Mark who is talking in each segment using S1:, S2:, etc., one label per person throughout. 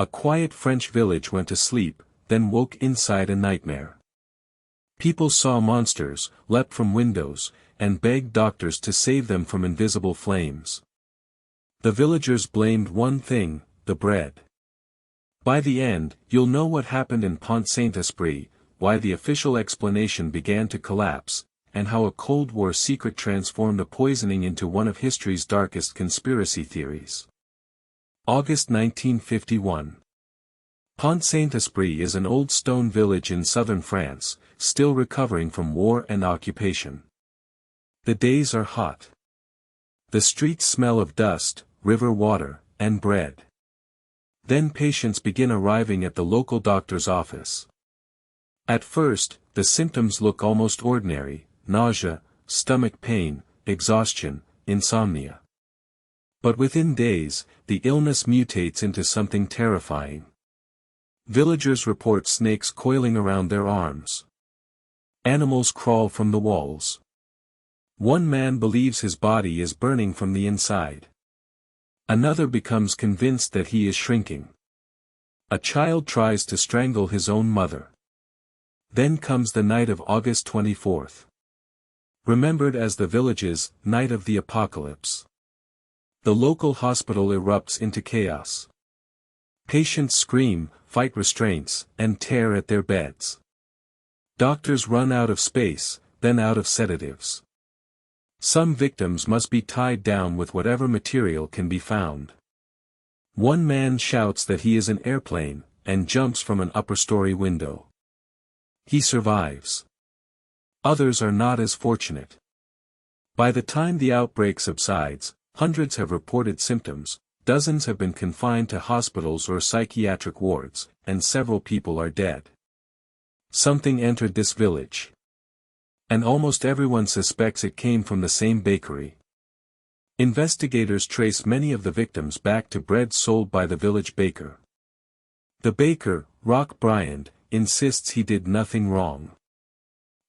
S1: A quiet French village went to sleep, then woke inside a nightmare. People saw monsters, leapt from windows, and begged doctors to save them from invisible flames. The villagers blamed one thing, the bread. By the end, you'll know what happened in Pont-Saint-Esprit, why the official explanation began to collapse, and how a Cold War secret transformed a poisoning into one of history's darkest conspiracy theories. August 1951. Pont-Saint-Esprit is an old stone village in southern France, still recovering from war and occupation. The days are hot. The streets smell of dust, river water, and bread. Then patients begin arriving at the local doctor's office. At first, the symptoms look almost ordinary: nausea, stomach pain, exhaustion, insomnia. But within days, the illness mutates into something terrifying. Villagers report snakes coiling around their arms. Animals crawl from the walls. One man believes his body is burning from the inside. Another becomes convinced that he is shrinking. A child tries to strangle his own mother. Then comes the night of August 24th. Remembered as the village's night of the apocalypse. The local hospital erupts into chaos. Patients scream, fight restraints, and tear at their beds. Doctors run out of space, then out of sedatives. Some victims must be tied down with whatever material can be found. One man shouts that he is an airplane, and jumps from an upper-story window. He survives. Others are not as fortunate. By the time the outbreak subsides, hundreds have reported symptoms, dozens have been confined to hospitals or psychiatric wards, and several people are dead. Something entered this village. And almost everyone suspects it came from the same bakery. Investigators trace many of the victims back to bread sold by the village baker. The baker, Roch Bryant, insists he did nothing wrong.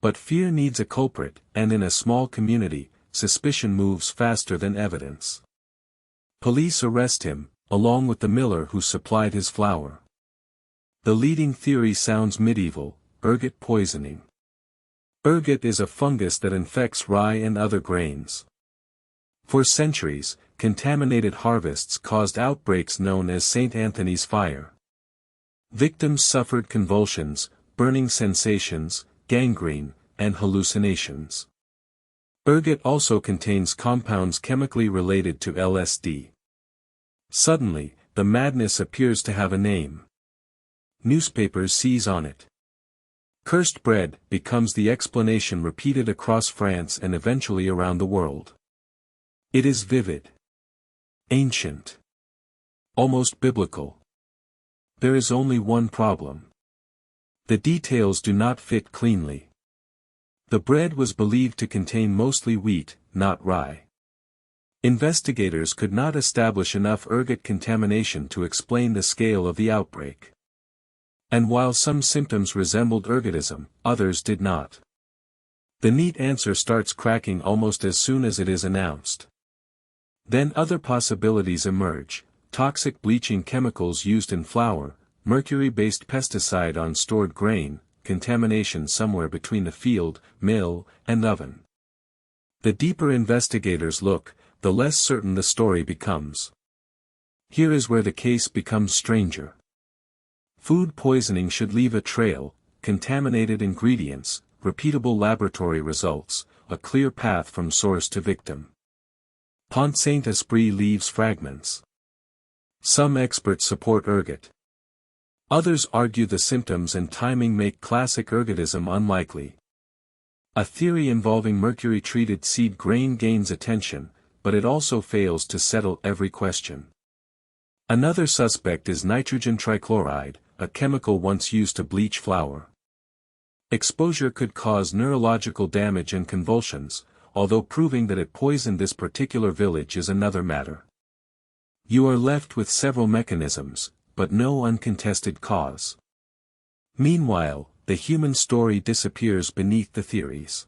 S1: But fear needs a culprit, and in a small community, suspicion moves faster than evidence. Police arrest him, along with the miller who supplied his flour. The leading theory sounds medieval: ergot poisoning. Ergot is a fungus that infects rye and other grains. For centuries, contaminated harvests caused outbreaks known as St. Anthony's fire. Victims suffered convulsions, burning sensations, gangrene, and hallucinations. Ergot also contains compounds chemically related to LSD. Suddenly, the madness appears to have a name. Newspapers seize on it. Cursed bread becomes the explanation repeated across France and eventually around the world. It is vivid, ancient, almost biblical. There is only one problem. The details do not fit cleanly. The bread was believed to contain mostly wheat, not rye. Investigators could not establish enough ergot contamination to explain the scale of the outbreak. And while some symptoms resembled ergotism, others did not. The neat answer starts cracking almost as soon as it is announced. Then other possibilities emerge: toxic bleaching chemicals used in flour, mercury-based pesticide on stored grain, contamination somewhere between the field, mill, and oven. The deeper investigators look, the less certain the story becomes. Here is where the case becomes stranger. Food poisoning should leave a trail: contaminated ingredients, repeatable laboratory results, a clear path from source to victim. Pont-Saint-Esprit leaves fragments. Some experts support ergot. Others argue the symptoms and timing make classic ergotism unlikely. A theory involving mercury-treated seed grain gains attention, but it also fails to settle every question. Another suspect is nitrogen trichloride, a chemical once used to bleach flour. Exposure could cause neurological damage and convulsions, although proving that it poisoned this particular village is another matter. You are left with several mechanisms, but no uncontested cause. Meanwhile, the human story disappears beneath the theories.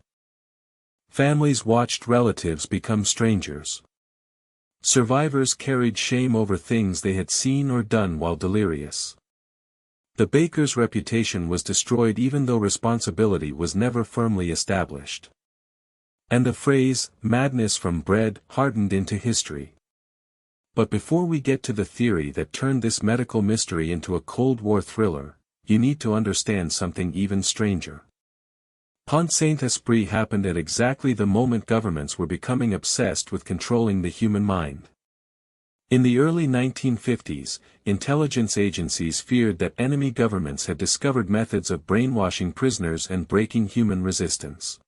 S1: Families watched relatives become strangers. Survivors carried shame over things they had seen or done while delirious. The baker's reputation was destroyed even though responsibility was never firmly established. And the phrase, "madness from bread," hardened into history. But before we get to the theory that turned this medical mystery into a Cold War thriller, you need to understand something even stranger. Pont-Saint-Esprit happened at exactly the moment governments were becoming obsessed with controlling the human mind. In the early 1950s, intelligence agencies feared that enemy governments had discovered methods of brainwashing prisoners and breaking human resistance.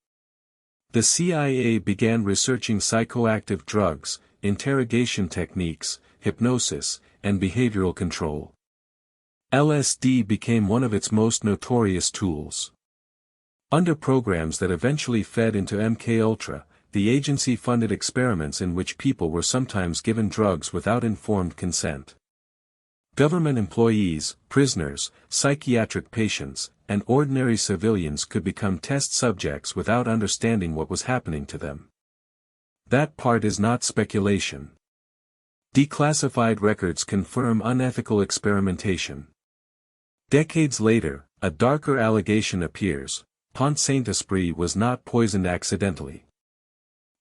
S1: The CIA began researching psychoactive drugs, interrogation techniques, hypnosis, and behavioral control. LSD became one of its most notorious tools. Under programs that eventually fed into MKUltra, the agency funded experiments in which people were sometimes given drugs without informed consent. Government employees, prisoners, psychiatric patients, and ordinary civilians could become test subjects without understanding what was happening to them. That part is not speculation. Declassified records confirm unethical experimentation. Decades later, a darker allegation appears: Pont-Saint-Esprit was not poisoned accidentally.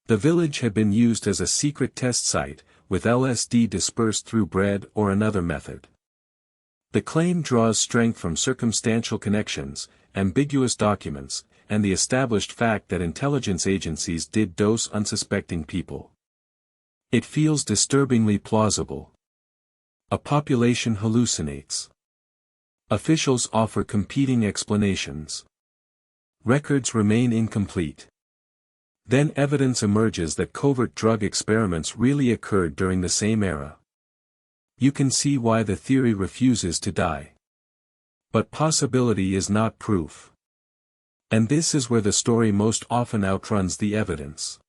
S1: The village had been used as a secret test site, with LSD dispersed through bread or another method. The claim draws strength from circumstantial connections, ambiguous documents, and the established fact that intelligence agencies did dose unsuspecting people. It feels disturbingly plausible. A population hallucinates. Officials offer competing explanations. Records remain incomplete. Then evidence emerges that covert drug experiments really occurred during the same era. You can see why the theory refuses to die. But possibility is not proof. And this is where the story most often outruns the evidence.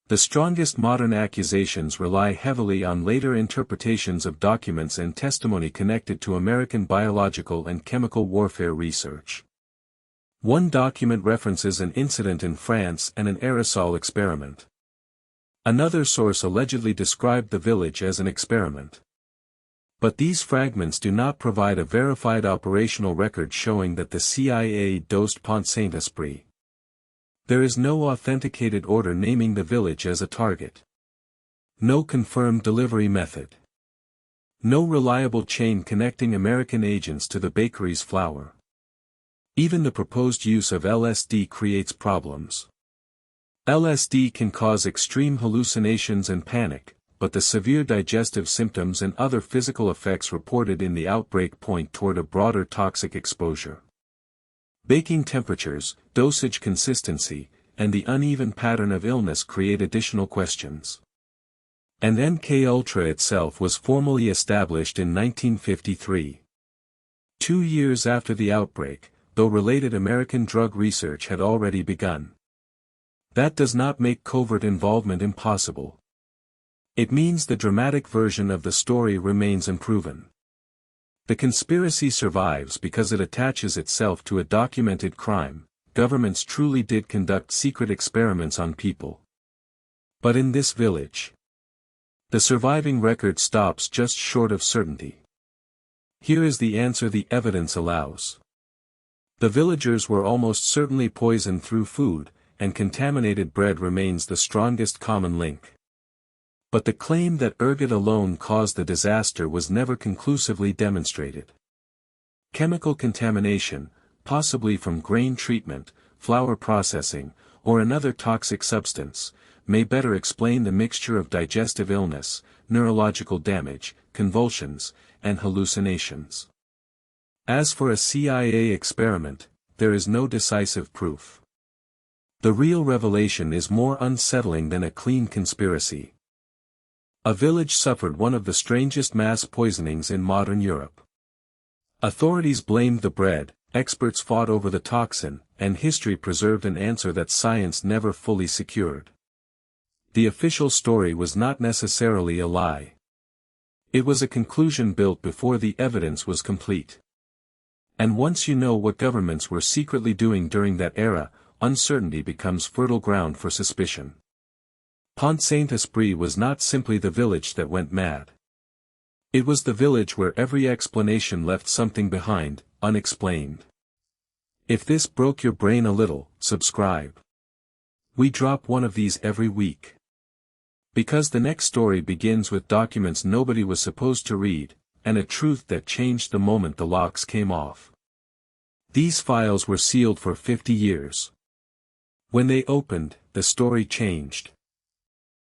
S1: The strongest modern accusations rely heavily on later interpretations of documents and testimony connected to American biological and chemical warfare research. One document references an incident in France and an aerosol experiment. Another source allegedly described the village as an experiment. But these fragments do not provide a verified operational record showing that the CIA dosed Pont-Saint-Esprit. There is no authenticated order naming the village as a target. No confirmed delivery method. No reliable chain connecting American agents to the bakery's flour. Even the proposed use of LSD creates problems. LSD can cause extreme hallucinations and panic, but the severe digestive symptoms and other physical effects reported in the outbreak point toward a broader toxic exposure. Baking temperatures, dosage consistency, and the uneven pattern of illness create additional questions. And MKUltra itself was formally established in 1953. 2 years after the outbreak, though related American drug research had already begun. That does not make covert involvement impossible. It means the dramatic version of the story remains unproven. The conspiracy survives because it attaches itself to a documented crime. Governments truly did conduct secret experiments on people. But in this village, the surviving record stops just short of certainty. Here is the answer the evidence allows. The villagers were almost certainly poisoned through food, and contaminated bread remains the strongest common link. But the claim that ergot alone caused the disaster was never conclusively demonstrated. Chemical contamination, possibly from grain treatment, flour processing, or another toxic substance, may better explain the mixture of digestive illness, neurological damage, convulsions, and hallucinations. As for a CIA experiment, there is no decisive proof. The real revelation is more unsettling than a clean conspiracy. A village suffered one of the strangest mass poisonings in modern Europe. Authorities blamed the bread, experts fought over the toxin, and history preserved an answer that science never fully secured. The official story was not necessarily a lie. It was a conclusion built before the evidence was complete. And once you know what governments were secretly doing during that era, uncertainty becomes fertile ground for suspicion. Pont-Saint-Esprit was not simply the village that went mad. It was the village where every explanation left something behind, unexplained. If this broke your brain a little, subscribe. We drop one of these every week. Because the next story begins with documents nobody was supposed to read, and a truth that changed the moment the locks came off. These files were sealed for 50 years. When they opened, the story changed.